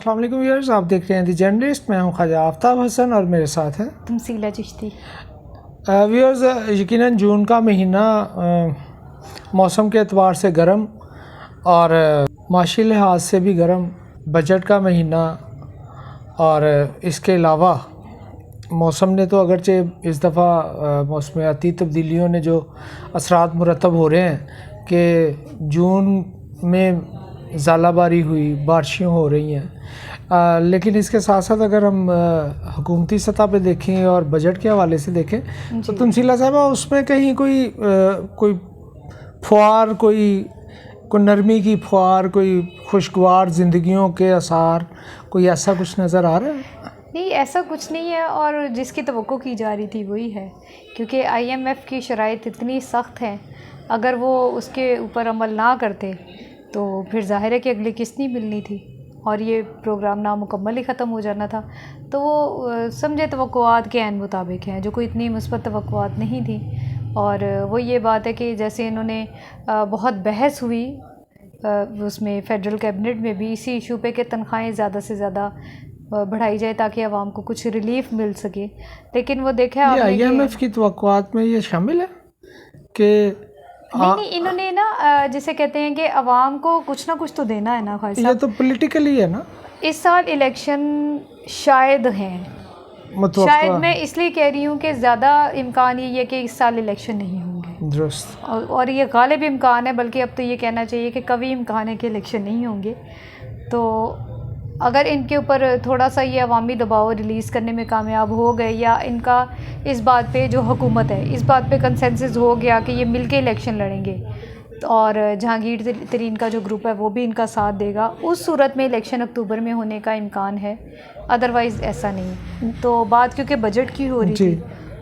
السلام علیکم ویورز، آپ دیکھ رہے ہیں دی جرنلسٹ. میں ہوں خواجہ آفتاب حسن اور میرے ساتھ ہیں تمثیلہ چشتی. ویورز، یقیناً جون کا مہینہ موسم کے اعتبار سے گرم اور معاشی لحاظ سے بھی گرم، بجٹ کا مہینہ، اور اس کے علاوہ موسم نے تو اگرچہ اس دفعہ موسمیاتی تبدیلیوں نے جو اثرات مرتب ہو رہے ہیں کہ جون میں ژالہ باری ہوئی، بارشیں ہو رہی ہیں، لیکن اس کے ساتھ ساتھ اگر ہم حکومتی سطح پہ دیکھیں اور بجٹ کے حوالے سے دیکھیں تو تمثیلہ صاحبہ اس میں کہیں کوئی پھوار، کوئی نرمی کی پھوار، کوئی خوشگوار زندگیوں کے آثار، کوئی ایسا کچھ نظر آ رہا ہے؟ نہیں، ایسا کچھ نہیں ہے، اور جس کی توقع کی جا رہی تھی وہی ہے، کیونکہ IMF کی شرائط اتنی سخت ہیں، اگر وہ اس کے اوپر عمل نہ کرتے تو پھر ظاہر ہے کہ اگلی قسط نہیں ملنی تھی اور یہ پروگرام نامکمل ہی ختم ہو جانا تھا. تو وہ سمجھے توقعات کے عین مطابق ہیں، جو کوئی اتنی مثبت توقعات نہیں تھیں. اور وہ یہ بات ہے کہ جیسے انہوں نے بہت بحث ہوئی اس میں فیڈرل کیبنٹ میں بھی اسی ایشو پہ کہ تنخواہیں زیادہ سے زیادہ بڑھائی جائے تاکہ عوام کو کچھ ریلیف مل سکے، لیکن وہ دیکھا آپ نے IMF کی توقعات میں یہ شامل ہے کہ نہیں، انہوں نے نا جسے کہتے ہیں کہ عوام کو کچھ نہ کچھ تو دینا ہے نا. خواجہ یہ تو پولیٹیکلی ہے نا. اس سال الیکشن شاید ہیں، شاید میں اس لیے کہہ رہی ہوں کہ زیادہ امکان یہ ہے کہ اس سال الیکشن نہیں ہوں گے. درست. اور یہ غالب امکان ہے، بلکہ اب تو یہ کہنا چاہیے کہ قوی امکان ہے کہ الیکشن نہیں ہوں گے. تو اگر ان کے اوپر تھوڑا سا یہ عوامی دباؤ ریلیز کرنے میں کامیاب ہو گئے، یا ان کا اس بات پہ جو حکومت ہے اس بات پہ کنسنسس ہو گیا کہ یہ مل کے الیکشن لڑیں گے، اور جہانگیر ترین کا جو گروپ ہے وہ بھی ان کا ساتھ دے گا، اس صورت میں الیکشن اکتوبر میں ہونے کا امکان ہے. ادروائز ایسا نہیں. تو بات کیونکہ بجٹ کی ہو رہی تھی،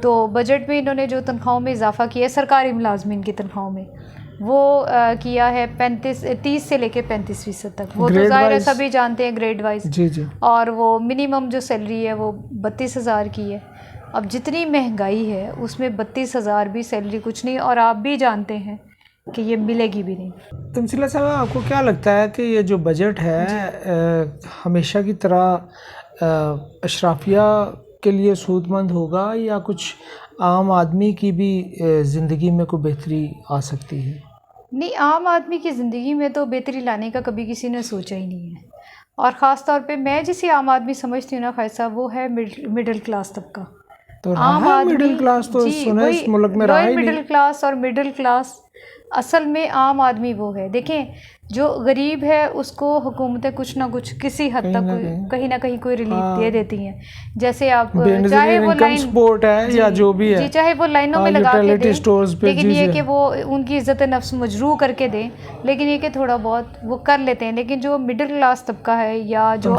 تو بجٹ میں انہوں نے جو تنخواہوں میں اضافہ کیا ہے سرکاری ملازمین کی تنخواہوں میں، وہ کیا ہے 30 سے لے کے 35% تک. وہ تو ظاہر ہے سبھی جانتے ہیں گریڈ وائز. اور وہ منیمم جو سیلری ہے وہ 32,000 کی ہے. اب جتنی مہنگائی ہے اس میں 32,000 بھی سیلری کچھ نہیں، اور آپ بھی جانتے ہیں کہ یہ ملے گی بھی نہیں. تمثیلہ صاحب، آپ کو کیا لگتا ہے کہ یہ جو بجٹ ہے ہمیشہ کی طرح اشرافیہ کے لیے سود مند ہوگا، یا کچھ عام آدمی کی بھی زندگی میں کوئی بہتری آ سکتی ہے؟ نہیں، عام آدمی کی زندگی میں تو بہتری لانے کا کبھی کسی نے سوچا ہی نہیں ہے. اور خاص طور پہ میں جسے عام آدمی سمجھتی ہوں نا خواجہ صاحب، وہ ہے مڈل کلاس طبقہ. تو عام آدمی مڈل کلاس تو سنا اس ملک میں رہا ہی نہیں. مڈل کلاس اور مڈل کلاس اصل میں عام آدمی وہ ہے. دیکھیں، جو غریب ہے اس کو حکومتیں کچھ نہ کچھ کسی حد تک کہیں نہ کہیں کوئی ریلیف دے دیتی ہیں. جیسے آپ چاہے وہ لائن سپورٹ ہے یا جو بھی ہے، چاہے وہ لائنوں میں لگا کے دیں، لیکن یہ کہ وہ ان کی عزت نفس مجروح کر کے دیں، لیکن یہ کہ تھوڑا بہت وہ کر لیتے ہیں. لیکن جو مڈل کلاس طبقہ ہے یا جو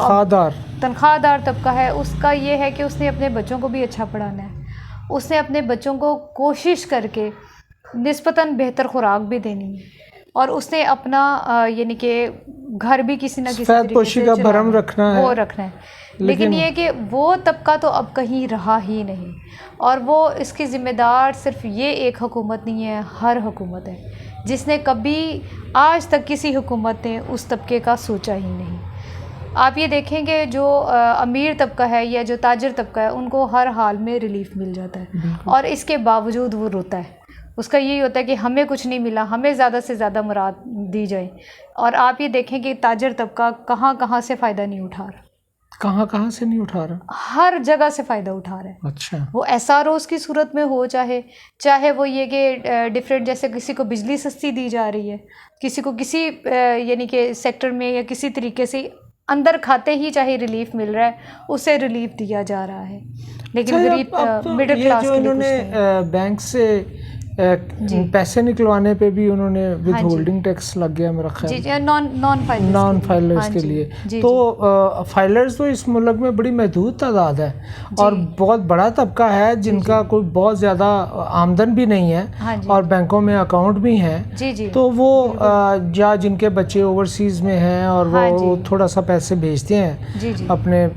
تنخواہ دار طبقہ ہے، اس کا یہ ہے کہ اس نے اپنے بچوں کو بھی اچھا پڑھانا ہے، اس نے اپنے بچوں کو کوشش کر کے نسبتاً بہتر خوراک بھی دینی ہے، اور اس نے اپنا یعنی کہ گھر بھی کسی نہ کسی طریقے سے کا بھرم رکھنا ہے. لیکن یہ کہ وہ طبقہ تو اب کہیں رہا ہی نہیں، اور وہ اس کی ذمہ دار صرف یہ ایک حکومت نہیں ہے، ہر حکومت ہے، جس نے کبھی آج تک کسی حکومت نے اس طبقے کا سوچا ہی نہیں. آپ یہ دیکھیں کہ جو امیر طبقہ ہے یا جو تاجر طبقہ ہے ان کو ہر حال میں ریلیف مل جاتا ہے، اور اس کے باوجود وہ روتا ہے. اس کا یہی ہوتا ہے کہ ہمیں کچھ نہیں ملا، ہمیں زیادہ سے زیادہ مراد دی جائے. اور آپ یہ دیکھیں کہ تاجر طبقہ کہاں کہاں سے فائدہ نہیں اٹھا رہا. کہاں سے نہیں اٹھا رہا؟ ہر جگہ سے فائدہ اٹھا رہا ہے. اچھا. وہ SROs کی صورت میں ہو، چاہے وہ یہ کہ ڈفرینٹ، جیسے کسی کو بجلی سستی دی جا رہی ہے، کسی کو کسی یعنی کہ سیکٹر میں یا کسی طریقے سے اندر کھاتے ہی چاہے ریلیف مل رہا ہے، اسے ریلیف دیا جا رہا ہے. لیکن غریب مڈل کلاس کے لیے کچھ نہیں. بینک سے پیسے نکلوانے پہ بھی انہوں نے ود ہولڈنگ ٹیکس لگ گیا میرا خیال، نان فائلرز کے لیے. تو فائلرز تو اس ملک میں بڑی محدود تعداد ہے، اور بہت بڑا طبقہ ہے جن کا کوئی بہت زیادہ آمدن بھی نہیں ہے اور بینکوں میں اکاؤنٹ بھی ہیں. تو وہ یا جن کے بچے اوورسیز میں ہیں اور وہ تھوڑا سا پیسے بھیجتے ہیں اپنے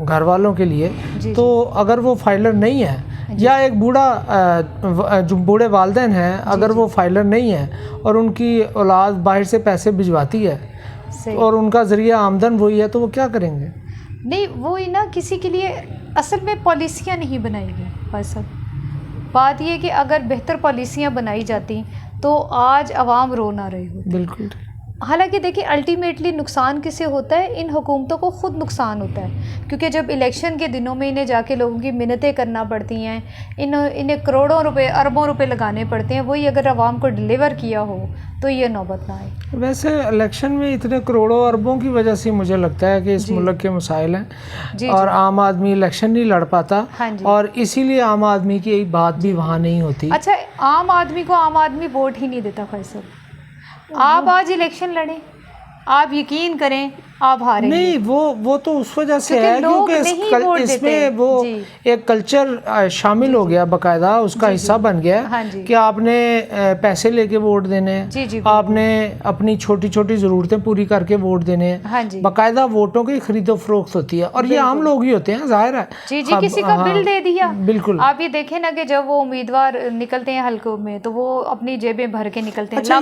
گھر والوں کے لیے، تو اگر وہ فائلر نہیں ہے، یا ایک جو بوڑھے والدین ہیں اگر وہ فائلر نہیں ہیں اور ان کی اولاد باہر سے پیسے بھجواتی ہے، صحیح. اور ان کا ذریعہ آمدن وہی ہے تو وہ کیا کریں گے؟ نہیں وہی نا، کسی کے لیے اصل میں پالیسیاں نہیں بنائی گئی بھائی صاحب. بات یہ کہ اگر بہتر پالیسیاں بنائی جاتی تو آج عوام رو نہ رہی ہوتی. بالکل. حالانکہ دیکھیں الٹیمیٹلی نقصان کس سے ہوتا ہے؟ ان حکومتوں کو خود نقصان ہوتا ہے، کیونکہ جب الیکشن کے دنوں میں انہیں جا کے لوگوں کی منتیں کرنا پڑتی ہیں، انہیں کروڑوں روپے اربوں روپے لگانے پڑتے ہیں، وہی اگر عوام کو ڈیلیور کیا ہو تو یہ نوبت نہ آئے. ویسے الیکشن میں اتنے کروڑوں اربوں کی وجہ سے مجھے لگتا ہے کہ اس ملک کے مسائل ہیں اور عام آدمی الیکشن نہیں لڑ پاتا، اور اسی لیے عام آدمی کی بات بھی وہاں نہیں ہوتی. اچھا، عام آدمی کو عام آدمی ووٹ ہی نہیں دیتا فیصل. آپ آج الیکشن لڑیں، آپ یقین کریں آپ ہاریں گے. نہیں وہ تو اس وجہ سے ہے کیونکہ اس میں وہ ایک کلچر شامل ہو گیا، باقاعدہ اس کا حصہ بن گیا کہ آپ نے پیسے لے کے ووٹ دینے ہیں، آپ نے اپنی چھوٹی چھوٹی ضرورتیں پوری کر کے ووٹ دینے ہیں. باقاعدہ ووٹوں کی خرید و فروخت ہوتی ہے، اور یہ عام لوگ ہی ہوتے ہیں، ظاہر ہے. جی کسی کا بل دے دیا. بالکل. آپ یہ دیکھیں نا کہ جب وہ امیدوار نکلتے ہیں حلقوں میں تو وہ اپنی جیبیں بھر کے نکلتے ہیں. اچھا،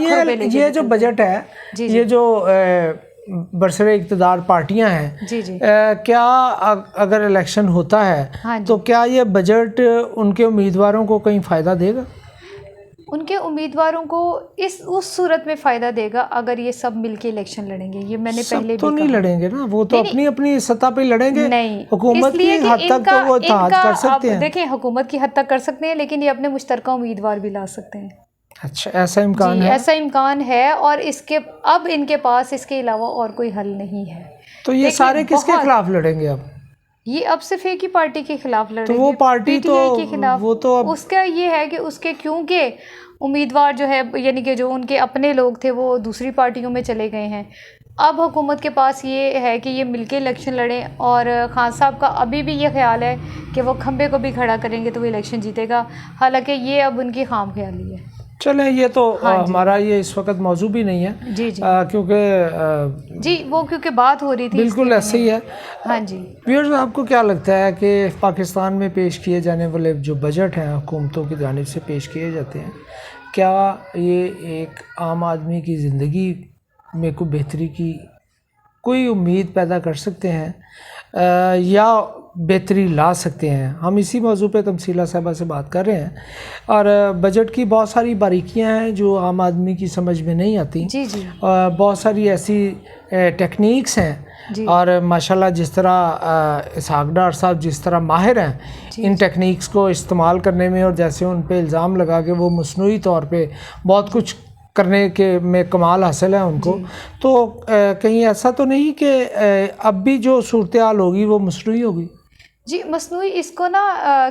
یہ جو بجٹ ہے، یہ جو برسر اقتدار پارٹیاں ہیں، کیا اگر الیکشن ہوتا ہے تو کیا یہ بجٹ ان کے امیدواروں کو کہیں فائدہ دے گا؟ ان کے امیدواروں کو اس صورت میں فائدہ دے گا اگر یہ سب مل کے الیکشن لڑیں گے. یہ میں نے پہلے بھی تو نہیں لڑیں گے نا، وہ تو اپنی سطح پہ لڑیں گے. نہیں، حکومت کی حد تک تو وہ اتحاد کر سکتے ہیں. دیکھیں حکومت کی حد تک کر سکتے ہیں، لیکن یہ اپنے مشترکہ امیدوار بھی لا سکتے ہیں. اچھا، ایسا امکان ہے؟ ایسا امکان ہے، اور اب ان کے پاس اس کے علاوہ اور کوئی حل نہیں ہے. تو یہ سارے کس کے خلاف لڑیں گے اب؟ یہ اب صرف ایک ہی پارٹی کے خلاف لڑیں گے. تو وہ پارٹی پی ٹی آئی کے خلاف. وہ تو اس کا یہ ہے کہ اس کے کیونکہ امیدوار جو ہے، یعنی کہ جو ان کے اپنے لوگ تھے وہ دوسری پارٹیوں میں چلے گئے ہیں. اب حکومت کے پاس یہ ہے کہ یہ مل کے الیکشن لڑیں، اور خان صاحب کا ابھی بھی یہ خیال ہے کہ وہ کھمبے کو بھی کھڑا کریں گے تو وہ الیکشن جیتے گا، حالانکہ یہ اب ان کی خام خیالی ہے. چلیں، یہ تو ہمارا یہ اس وقت موضوع بھی نہیں ہے، کیونکہ وہ کیونکہ بات ہو رہی تھی. بالکل ایسے ہی ہے. ویورز، آپ کو کیا لگتا ہے کہ پاکستان میں پیش کیے جانے والے جو بجٹ ہیں حکومتوں کی جانب سے پیش کیے جاتے ہیں، کیا یہ ایک عام آدمی کی زندگی میں کوئی بہتری کی کوئی امید پیدا کر سکتے ہیں یا بہتری لا سکتے ہیں؟ ہم اسی موضوع پہ تمثیلہ صاحبہ سے بات کر رہے ہیں، اور بجٹ کی بہت ساری باریکیاں ہیں جو عام آدمی کی سمجھ میں نہیں آتی. بہت ساری ایسی ٹیکنیکس ہیں، اور ماشاءاللہ جس طرح اسحاق ڈار صاحب جس طرح ماہر ہیں ان ٹیکنیکس کو استعمال کرنے میں، اور جیسے ان پہ الزام لگا کہ وہ مصنوعی طور پہ بہت کچھ کرنے کے میں کمال حاصل ہے ان کو، تو کہیں ایسا تو نہیں کہ اب بھی جو صورتحال ہوگی وہ مصنوعی ہوگی؟ مصنوعی اس کو نا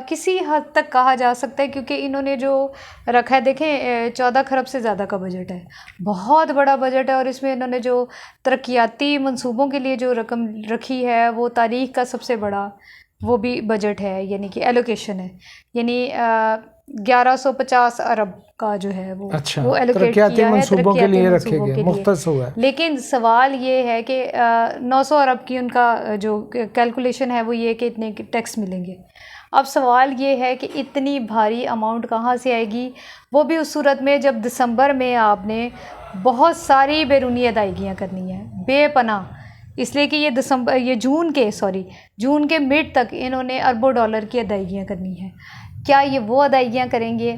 کسی حد تک کہا جا سکتا ہے، کیونکہ انہوں نے جو رکھا ہے، دیکھیں 14 کھرب سے زیادہ کا بجٹ ہے، بہت بڑا بجٹ ہے، اور اس میں انہوں نے جو ترقیاتی منصوبوں کے لیے جو رقم رکھی ہے وہ تاریخ کا سب سے بڑا وہ بھی بجٹ ہے، یعنی کہ ایلوکیشن ہے، یعنی 1150 ارب کا جو ہے وہ ایلوکیٹ کیا ہے منصوبوں کے لیے رکھے گئے، مختص ہوا ہے. لیکن سوال یہ ہے کہ 900 ارب کی ان کا جو کیلکولیشن ہے وہ یہ کہ اتنے ٹیکس ملیں گے. اب سوال یہ ہے کہ اتنی بھاری اماؤنٹ کہاں سے آئے گی، وہ بھی اس صورت میں جب دسمبر میں آپ نے بہت ساری بیرونی ادائیگیاں کرنی ہیں، بے پناہ، اس لیے کہ یہ جون کے مڈ تک انہوں نے اربوں ڈالر کی ادائیگیاں کرنی ہیں. کیا یہ وہ ادائیگیاں کریں گے؟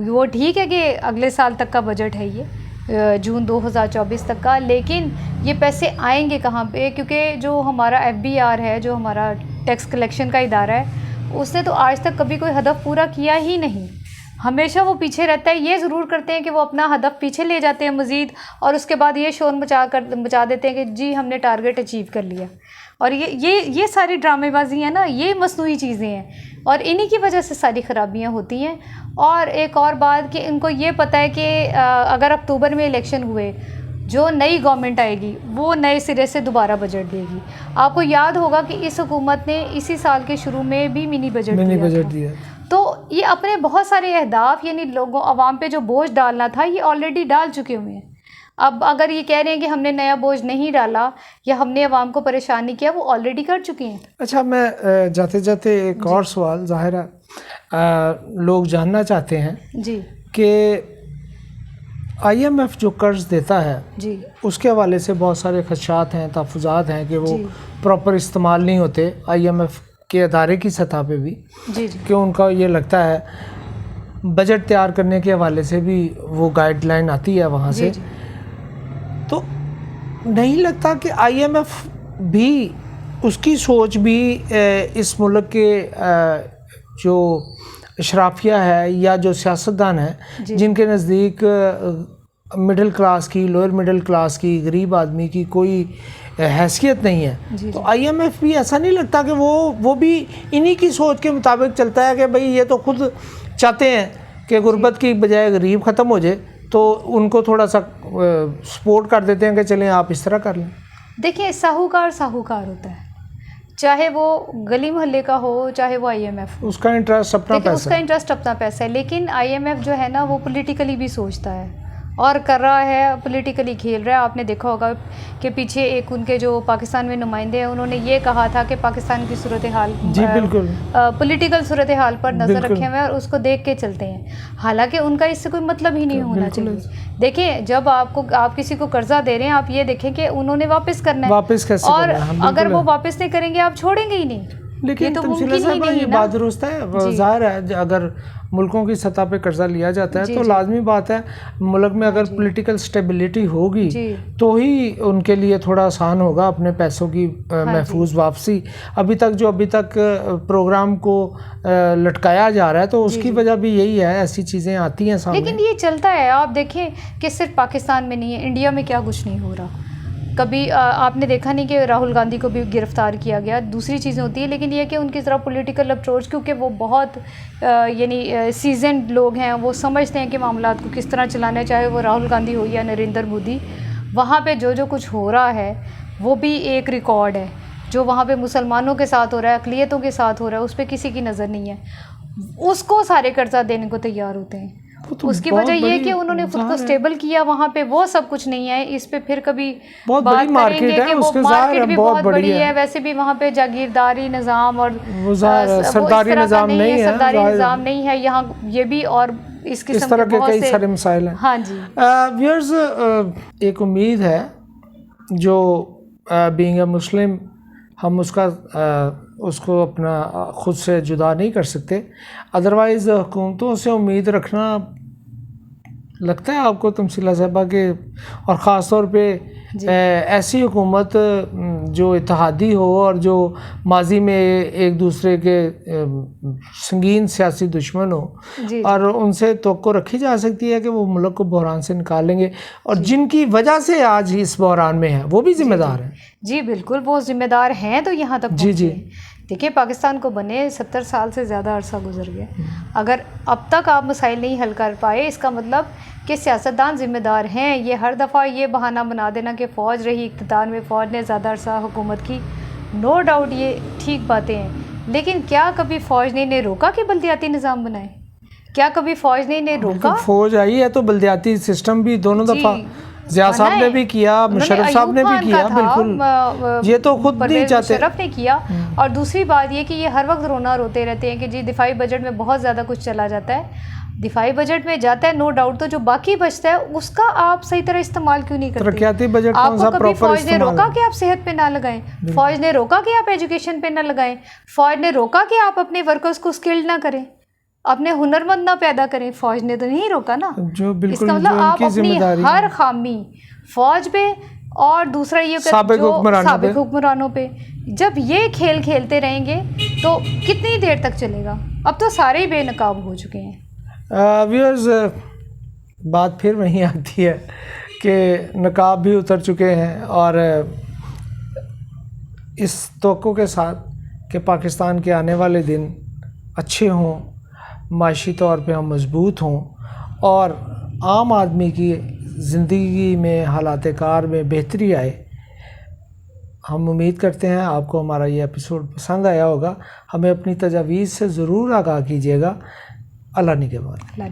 وہ ٹھیک ہے کہ اگلے سال تک کا بجٹ ہے یہ جون 2024 تک کا، لیکن یہ پیسے آئیں گے کہاں پہ؟ کیونکہ جو ہمارا FBR ہے، جو ہمارا ٹیکس کلیکشن کا ادارہ ہے، اس نے تو آج تک کبھی کوئی ہدف پورا کیا ہی نہیں، ہمیشہ وہ پیچھے رہتا ہے. یہ ضرور کرتے ہیں کہ وہ اپنا ہدف پیچھے لے جاتے ہیں مزید، اور اس کے بعد یہ شور مچا دیتے ہیں کہ جی ہم نے ٹارگٹ اچیو کر لیا. اور یہ ساری ڈرامے بازی ہیں نا، یہ مصنوعی چیزیں ہیں، اور انہی کی وجہ سے ساری خرابیاں ہوتی ہیں. اور ایک اور بات کہ ان کو یہ پتہ ہے کہ اگر اکتوبر میں الیکشن ہوئے، جو نئی گورنمنٹ آئے گی وہ نئے سرے سے دوبارہ بجٹ دے گی. آپ کو یاد ہوگا کہ اس حکومت نے اسی سال کے شروع میں بھی منی بجٹ دیا. تو یہ اپنے بہت سارے اہداف، یعنی عوام پہ جو بوجھ ڈالنا تھا یہ آلریڈی ڈال چکے ہوئے ہیں. اب اگر یہ کہہ رہے ہیں کہ ہم نے نیا بوجھ نہیں ڈالا یا ہم نے عوام کو پریشان نہیں کیا، وہ آلریڈی کر چکے ہیں. اچھا، میں جاتے جاتے ایک اور سوال، ظاہر ہے لوگ جاننا چاہتے ہیں کہ آئی ایم ایف جو قرض دیتا ہے جی اس کے حوالے سے بہت سارے خدشات ہیں، تحفظات ہیں کہ وہ جی پراپر استعمال نہیں ہوتے آئی ایم ایف کے ادارے کی سطح پہ بھی، جی جی کہ ان کا یہ لگتا ہے بجٹ تیار کرنے کے حوالے سے بھی وہ گائیڈ لائن آتی ہے وہاں سے، جی تو نہیں لگتا کہ آئی ایم ایف بھی اس کی سوچ بھی اس ملک کے جو اشرافیہ ہے یا جو سیاستدان ہیں جی جن کے نزدیک مڈل کلاس کی، لوئر مڈل کلاس کی، غریب آدمی کی کوئی حیثیت نہیں ہے، جی تو آئی ایم ایف بھی ایسا نہیں لگتا کہ وہ بھی انہی کی سوچ کے مطابق چلتا ہے کہ بھئی یہ تو خود چاہتے ہیں کہ غربت کی بجائے غریب ختم ہو جائے، تو ان کو تھوڑا سا سپورٹ کر دیتے ہیں کہ چلیں آپ اس طرح کر لیں؟ دیکھیں ساہوکار ساہوکار ہوتا ہے، چاہے وہ گلی محلے کا ہو چاہے وہ آئی ایم ایف ہو، اس کا انٹرسٹ اپنا دیکھیں اس پیسہ کا ہے۔ انٹرسٹ اپنا پیسہ ہے، لیکن آئی ایم ایف جو ہے نا وہ پولیٹیکلی بھی سوچتا ہے اور کر رہا ہے، پولیٹیکلی کھیل رہا ہے۔ آپ نے دیکھا ہوگا کہ پیچھے ایک ان کے جو پاکستان میں نمائندے ہیں انہوں نے یہ کہا تھا کہ پاکستان کی صورتحال جی بالکل پولیٹیکل صورتحال پر نظر بالکل۔ رکھے ہوئے اور اس کو دیکھ کے چلتے ہیں، حالانکہ ان کا اس سے کوئی مطلب ہی نہیں ہونا بالکل۔ چاہیے۔ دیکھیں جب آپ کسی کو قرضہ دے رہے ہیں آپ یہ دیکھیں کہ انہوں نے واپس کرنا ہے، واپس کیسے اور کرنا ہے؟ ہم اگر بالکل وہ واپس نہیں کریں گے آپ چھوڑیں گے ہی نہیں، لیکن یہ تو تمثیلہ ممکن ہی صاحبہ نہیں یہ نا۔ بات درست ہے، ظاہر ہے اگر ملکوں کی سطح پہ قرضہ لیا جاتا ہے جی تو جی لازمی بات ہے ملک میں اگر پولیٹیکل سٹیبلٹی ہوگی جی تو ہی ان کے لیے تھوڑا آسان ہوگا اپنے پیسوں کی محفوظ واپسی۔ ابھی تک پروگرام کو لٹکایا جا رہا ہے تو اس کی وجہ بھی یہی ہے، ایسی چیزیں آتی ہیں سامنے۔ لیکن یہ چلتا ہے، آپ دیکھیں کہ صرف پاکستان میں نہیں ہے، انڈیا میں کیا کچھ نہیں ہو رہا۔ کبھی آپ نے دیکھا نہیں کہ راہل گاندھی کو بھی گرفتار کیا گیا، دوسری چیزیں ہوتی ہیں، لیکن یہ کہ ان کی طرح پولیٹیکل اپروچ، کیونکہ وہ بہت یعنی سیزنڈ لوگ ہیں، وہ سمجھتے ہیں کہ معاملات کو کس طرح چلانا ہے، چاہے وہ راہل گاندھی ہو یا نریندر مودی۔ وہاں پہ جو کچھ ہو رہا ہے وہ بھی ایک ریکارڈ ہے، جو وہاں پہ مسلمانوں کے ساتھ ہو رہا ہے، اقلیتوں کے ساتھ ہو رہا ہے، اس پہ کسی کی نظر نہیں ہے، اس کو سارے قرضہ دینے کو تیار ہوتے ہیں۔ اس کی وجہ یہ کہ انہوں نے خود کو سٹیبل کیا، وہاں پہ وہ سب کچھ نہیں ہے۔ اس پہ پھر کبھی بہت بات بڑی کریں مارکیٹ گے ہے، کہ اس وہ کے ظاہر مارکیٹ بھی بہت بہت بڑی ہے، ویسے بھی وہاں پہ جاگیرداری نظام اور سرداری نظام نہیں ہے، سرداری نظام نہیں ہے یہاں، یہ بھی اور اس اس قسم طرح کے کے بہت کئی سے سارے مسائل ہیں۔ ہاں جی ویئرز ایک امید ہے جو بینگ اے مسلم ہم اس کو اپنا خود سے جدا نہیں کر سکتے، ادروائز حکومتوں سے امید رکھنا لگتا ہے آپ کو تمثیلہ صاحبہ کہ، اور خاص طور پہ ایسی حکومت جو اتحادی ہو اور جو ماضی میں ایک دوسرے کے سنگین سیاسی دشمن ہو، اور ان سے توقع رکھی جا سکتی ہے کہ وہ ملک کو بحران سے نکالیں گے، اور جن کی وجہ سے آج اس بحران میں ہے وہ بھی ذمہ دار ہیں؟ جی بالکل، وہ ذمہ دار ہیں تو یہاں تک پہنچے۔ دیکھیں پاکستان کو بنے 70 سال سے زیادہ عرصہ گزر گیا، اگر اب تک آپ مسائل نہیں حل کر پائے اس کا مطلب کہ سیاستدان ذمہ دار ہیں۔ یہ ہر دفعہ یہ بہانہ بنا دینا کہ فوج رہی اقتدار میں، فوج نے زیادہ عرصہ حکومت کی، نو ڈاؤٹ یہ ٹھیک باتیں ہیں، لیکن کیا کبھی فوج نے انہیں روکا کہ بلدیاتی نظام بنائے؟ کیا کبھی فوج نے انہیں روکا؟ فوج آئی ہے تو بلدیاتی سسٹم بھی دونوں دفعہ ضیاء صاحب نے بھی کیا، مشرف صاحب نے بھی کیا، بالکل یہ تو خود نہیں چاہتے، مشرف نے کیا۔ اور دوسری بات یہ کہ یہ ہر وقت روتے رہتے ہیں کہ جی دفاعی بجٹ میں بہت زیادہ کچھ چلا جاتا ہے، دفاعی بجٹ میں جاتا ہے نو ڈاؤٹ، تو جو باقی بچتا ہے اس کا آپ صحیح طرح استعمال کیوں نہیں کرتے؟ ترقیاتی بجٹ آپ کون سا کو کبھی پراپر فوج نے روکا کہ آپ صحت پہ نہ لگائیں؟ فوج نے روکا کہ آپ ایجوکیشن پہ نہ لگائیں؟ فوج نے روکا کہ آپ اپنے ورکرز کو اسکلڈ نہ کریں، اپنے ہنرمند نہ پیدا کریں؟ فوج نے تو نہیں روکا نا۔ جو اس بالکل کا مطلب آپ اپنی ہر خامی فوج پہ اور دوسرا یہ کہ سابق حکمرانوں پہ جب یہ کھیل کھیلتے رہیں گے تو کتنی دیر تک چلے گا؟ اب تو سارے ہی بے نقاب ہو چکے ہیں۔ ویئرز بات پھر وہیں آتی ہے کہ نقاب بھی اتر چکے ہیں، اور اس توقع کے ساتھ کہ پاکستان کے آنے والے دن اچھے ہوں، معاشی طور پہ ہم مضبوط ہوں، اور عام آدمی کی زندگی میں حالات کار میں بہتری آئے، ہم امید کرتے ہیں آپ کو ہمارا یہ ایپیسوڈ پسند آیا ہوگا۔ ہمیں اپنی تجاویز سے ضرور آگاہ کیجیے گا۔ اللہ نگہبان۔